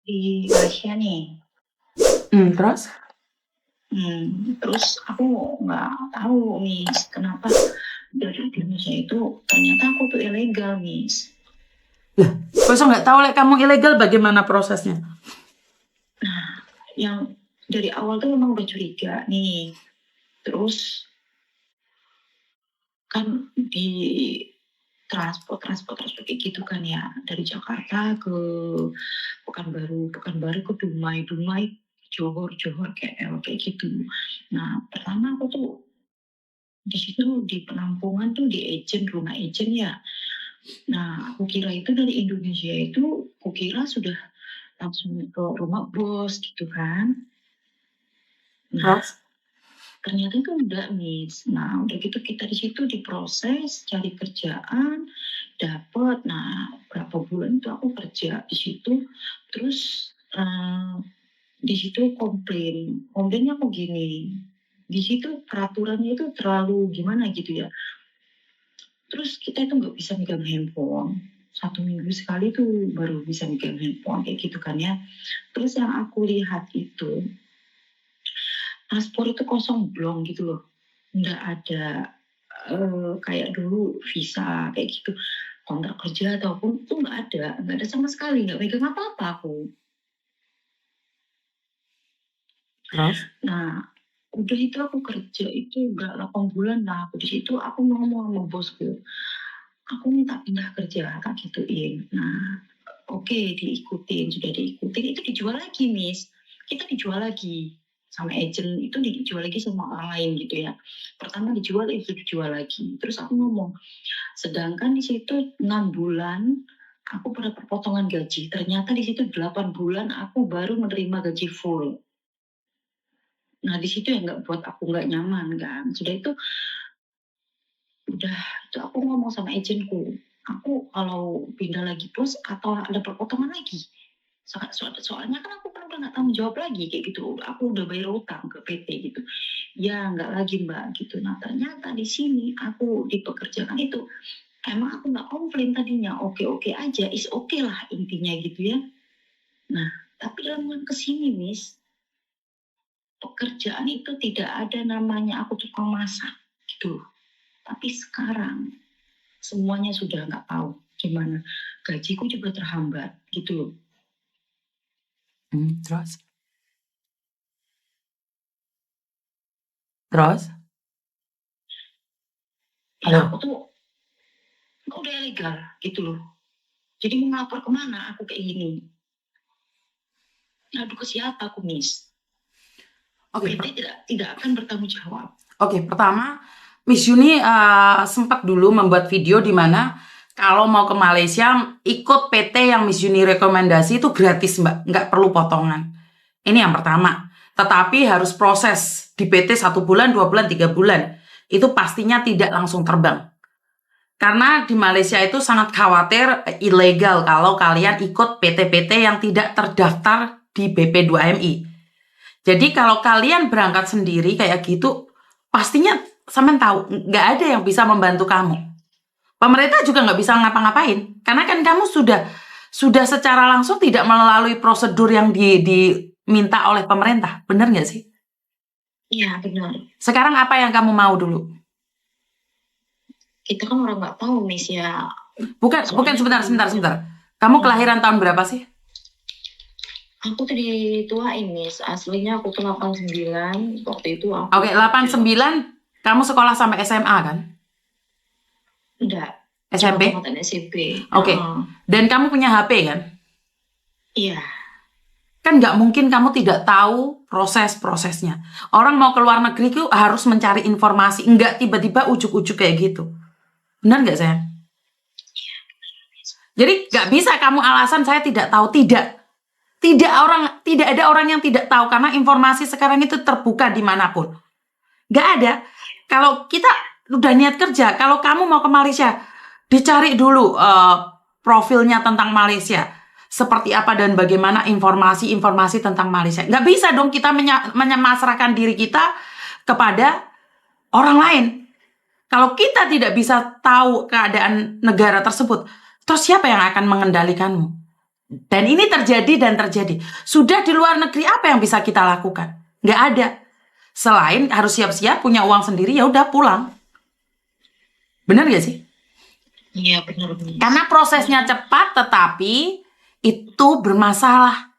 di Malaysia nih. Terus? Terus aku nggak tahu, Miss, kenapa dari Indonesia itu ternyata aku tuh ilegal, Miss. Lah, kok nggak tahu kamu ilegal bagaimana prosesnya? Nah, yang dari awal tuh memang udah curiga nih. Terus kan di transport kayak gitu kan ya, dari Jakarta ke Pekanbaru ke Dumai, Johor kayak gitu. Nah, pertama aku tuh di situ di penampungan tuh di rumah agent ya. Nah, aku kira itu dari Indonesia itu, aku kira sudah langsung ke rumah bos gitu kan. Nah, ternyata itu enggak, Miss. Nah, udah gitu kita di situ diproses, cari kerjaan, dapat. Nah, berapa bulan itu aku kerja di situ. Terus di situ komplainnya aku gini. Di situ peraturannya itu terlalu gimana gitu ya. Terus kita itu nggak bisa megang handphone. 1 minggu sekali tuh baru bisa megang handphone kayak gitu kan ya. Terus yang aku lihat itu paspor itu kosong blong gitu loh. Nggak ada kayak dulu visa kayak gitu, kontrak kerja ataupun tuh nggak ada sama sekali, nggak megang apa-apa aku. Terus? Nah, udah itu aku kerja itu udah 8 bulan lah aku di situ. Aku ngomong sama bosku, aku minta pindah kerja, tak gituin. Nah, oke, sudah diikutin, itu dijual lagi, Miss. Kita dijual lagi sama agent, itu dijual lagi sama orang lain gitu ya. Pertama dijual, itu dijual lagi. Terus aku ngomong, sedangkan di situ 6 bulan aku pada perpotongan gaji. Ternyata di situ 8 bulan aku baru menerima gaji full. Nah, di situ yang buat aku nggak nyaman kan. Sudah itu aku ngomong sama agentku, aku kalau pindah lagi bos atau ada perpotongan lagi. Soalnya kan aku kan udah nggak tanggung jawab lagi kayak gitu. Aku udah bayar utang ke PT gitu. Ya nggak lagi Mbak gitu. Nah ternyata di sini aku dipekerjakan itu emang aku nggak komplain tadinya. Oke aja, is oke lah intinya gitu ya. Nah tapi lama kesini Miss, pekerjaan itu tidak ada namanya aku tukang masak gitu. Tapi sekarang semuanya sudah nggak tahu gimana, gajiku juga terhambat gitu loh. Terus? Ya aku tuh udah ilegal gitu loh, jadi mau ngelapor kemana aku kayak gini, ngadu ke siapa aku Miss? PT tidak akan bertanggung jawab. Pertama Miss Yuni sempat dulu membuat video di mana kalau mau ke Malaysia ikut PT yang Miss Yuni rekomendasi itu gratis Mbak, nggak perlu potongan. Ini yang pertama. Tetapi harus proses di PT 1 bulan, 2 bulan, 3 bulan. Itu pastinya tidak langsung terbang. Karena di Malaysia itu sangat khawatir ilegal kalau kalian ikut PT-PT yang tidak terdaftar di BP2MI. Jadi kalau kalian berangkat sendiri kayak gitu, pastinya sampean tahu nggak ada yang bisa membantu kamu. Pemerintah juga nggak bisa ngapa-ngapain karena kan kamu sudah secara langsung tidak melalui prosedur yang diminta oleh pemerintah, benar nggak sih? Iya benar. Sekarang apa yang kamu mau dulu? Kita kan orang nggak tahu Miss ya. Bukan sebentar. Kamu kelahiran tahun berapa sih? Aku tuh dituain Miss, aslinya aku tuh 89 waktu itu aku. Oke, 89 kamu sekolah sampai SMA kan? Enggak. SMP? SMP. Oke. Dan kamu punya HP kan? Iya. Kan nggak mungkin kamu tidak tahu prosesnya. Orang mau ke luar negeri itu harus mencari informasi, nggak tiba-tiba ujuk-ujuk kayak gitu. Benar nggak sayang? Jadi nggak bisa kamu alasan saya tidak tahu. Tidak ada orang yang tidak tahu karena informasi sekarang itu terbuka dimanapun. Nggak ada. Kalau kita udah niat kerja, kalau kamu mau ke Malaysia, dicari dulu profilnya tentang Malaysia. Seperti apa dan bagaimana informasi tentang Malaysia. Nggak bisa dong kita menyemasrahkan diri kita kepada orang lain. Kalau kita tidak bisa tahu keadaan negara tersebut, terus siapa yang akan mengendalikanmu? Dan ini terjadi dan terjadi. Sudah di luar negeri apa yang bisa kita lakukan? Nggak ada. Selain harus siap-siap punya uang sendiri, ya udah pulang. Benar gak sih? Iya benar Miss. Karena prosesnya cepat tetapi itu bermasalah.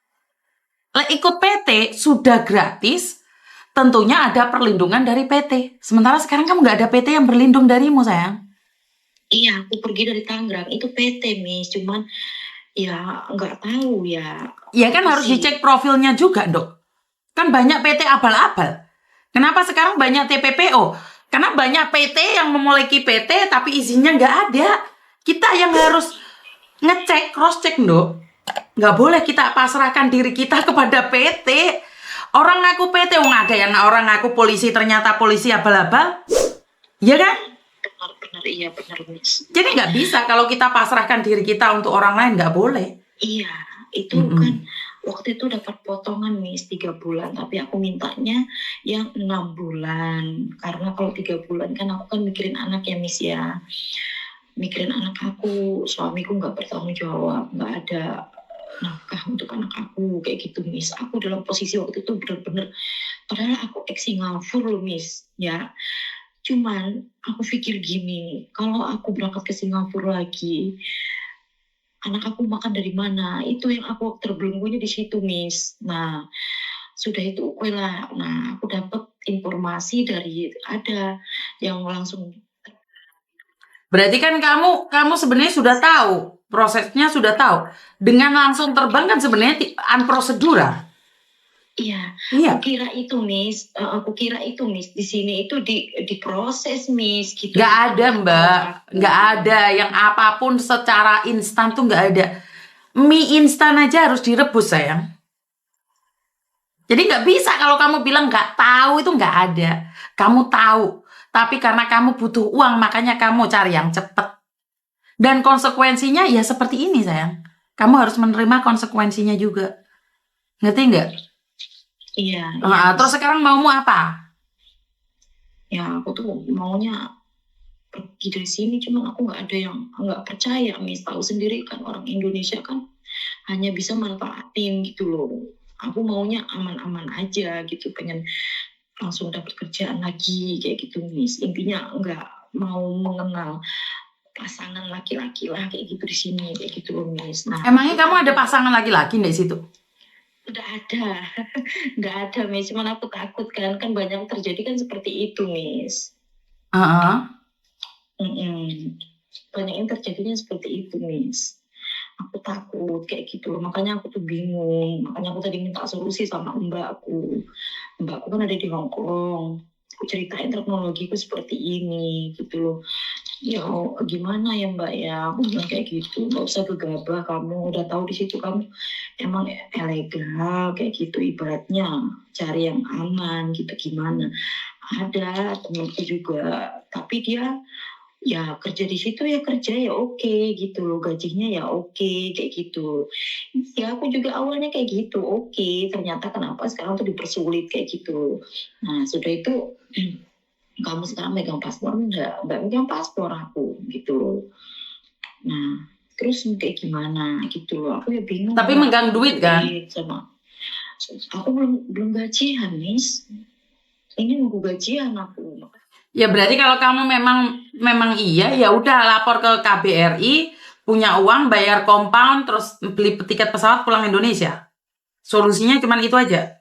Ikut PT sudah gratis, tentunya ada perlindungan dari PT. Sementara sekarang kamu nggak ada PT yang berlindung darimu, sayang. Iya, aku pergi dari Tangerang itu PT Miss, cuman ya nggak tahu ya. Ya kan harus dicek profilnya juga, Dok. Kan banyak PT abal-abal. Kenapa sekarang banyak TPPO? Karena banyak PT yang memiliki PT tapi izinnya nggak ada. Kita yang harus ngecek, cross-check, Dok. Nggak boleh kita pasrahkan diri kita kepada PT. Orang ngaku PT, ada yang orang ngaku polisi, ternyata polisi abal-abal. Iya kan? Benar, iya benar Miss. Jadi nggak bisa kalau kita pasrahkan diri kita untuk orang lain, nggak boleh. Iya, itu kan waktu itu dapat potongan Miss 3 bulan, tapi aku mintanya yang 6 bulan. Karena kalau 3 bulan kan aku kan mikirin anak ya Miss ya. Mikirin anak aku, suamiku nggak bertanggung jawab, nggak ada nafkah untuk anak aku, kayak gitu Miss. Aku dalam posisi waktu itu benar-benar, padahal aku ex Singapura loh Miss, ya. Cuman aku pikir gini, kalau aku berangkat ke Singapura lagi, anak aku makan dari mana? Itu yang aku terbelenggunya di situ Miss. Nah, sudah itu oke lah. Nah, aku dapat informasi dari ada yang langsung. Berarti kan kamu sebenarnya sudah tahu, prosesnya sudah tahu. Dengan langsung terbang kan sebenarnya unprosedural. Iya, Iya. aku kira itu Miss, di sini itu diproses Miss gitu. Nggak ada Mbak, nggak ada yang apapun secara instan tuh nggak ada. Mie instan aja harus direbus sayang. Jadi nggak bisa kalau kamu bilang nggak tahu, itu nggak ada. Kamu tahu, tapi karena kamu butuh uang makanya kamu cari yang cepat. Dan konsekuensinya ya seperti ini sayang. Kamu harus menerima konsekuensinya juga. Ngerti nggak? Iya. Terus sekarang maumu apa? Ya aku tuh maunya pergi dari sini, cuman aku nggak percaya Miss. Tahu sendiri kan orang Indonesia kan hanya bisa manfaatin gitu loh. Aku maunya aman-aman aja gitu, pengen langsung dapat kerjaan lagi kayak gitu Miss. Intinya nggak mau mengenal pasangan laki-laki lah kayak gitu di sini kayak gitu loh Miss. Nah, emangnya kamu ada pasangan laki-laki di situ? Udah ada, nggak ada Miss. Cuman aku takut kan banyak terjadi kan seperti itu Miss. Banyak yang terjadinya seperti itu Miss. Aku takut kayak gitu loh, makanya aku tuh bingung. Makanya aku tadi minta solusi sama mbakku. Mbakku kan ada di Hong Kong. Aku ceritain teknologiku seperti ini gitu loh. Ya gimana ya Mbak ya, aku bilang kayak gitu, nggak usah gegabah, kamu udah tahu di situ kamu emang ilegal kayak gitu, ibaratnya cari yang aman gitu. Gimana, ada temanku juga tapi dia ya kerja di situ, ya kerja ya oke gitu loh, gajinya ya oke kayak gitu. Ya aku juga awalnya kayak gitu, oke, ternyata kenapa sekarang tuh dipersulit kayak gitu. Nah sudah itu kamu sekarang megang paspor, enggak megang paspor aku gitu loh. Nah terus kayak gimana gitu loh, aku ya bingung. Tapi megang duit kan? Sama aku belum gajian Miss, ini nunggu gajian aku. Ya berarti kalau kamu memang iya, ya udah lapor ke KBRI, punya uang, bayar compound, terus beli tiket pesawat pulang Indonesia. Solusinya cuma itu aja.